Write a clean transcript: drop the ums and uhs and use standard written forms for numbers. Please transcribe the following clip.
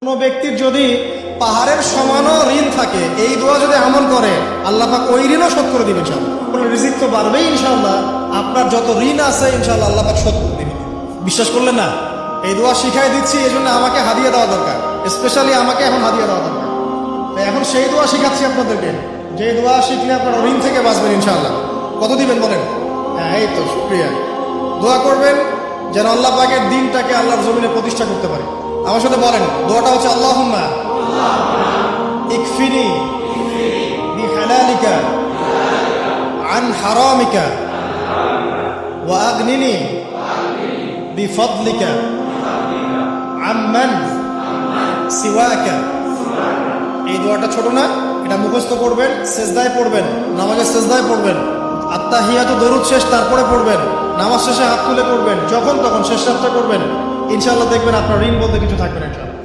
কোনো ব্যক্তির যদি পাহাড়ের সমানও ঋণ থাকে, এই দোয়া যদি আমল করে আল্লাহ পাক ওই ঋণও শোধ করে দিবে ইনশাআল্লাহ। রিজিক তো বাড়বেই ইনশাআল্লাহ, আপনার যত ঋণ আছে ইনশাআল্লাহ আল্লাহ পাক শোধ করে দিবে। বিশ্বাস করলেন না? এই দোয়া শিখাই দিচ্ছি, এই জন্য আমাকে হাদিয়া দেওয়া দরকার, স্পেশালি আমাকে এখন হাদিয়া দেওয়া দরকার। এখন সেই দোয়া শিখাচ্ছি আপনাদেরকে, যে দোয়া শিখলে আপনার ঋণ থেকে বাঁচবেন ইনশাআল্লাহ। কত দিবেন বলেন? হ্যাঁ, এই তো শুকরিয়া। দোয়া করবেন যেন আল্লাহ পাকের দিনটাকে আল্লাহর জমিনে প্রতিষ্ঠা করতে পারে। আমার সাথে বলেন, দোয়াটা হচ্ছে আল্লাহুম্মা ইকফিনি বিহালালিকা আন হারামিকা ওয়া আগনিনি বিফদলিকা আম্মান সিওয়াকা। এই দোয়াটা ছোট না, এটা মুখস্থ করবেন, সেজদায় পড়বেন, নামাজের সেজদায় পড়বেন, আত্তাহিয়াতু দরুদ শেষ তারপরে পড়বেন, নামাজ শেষে হাত তুলে পড়বেন, যখন তখন শেষ রাতটা করবেন, ইনশাআল্লাহ দেখবেন আপনার ঋণ বলতে কিছু থাকবে না ইনশাআল্লাহ।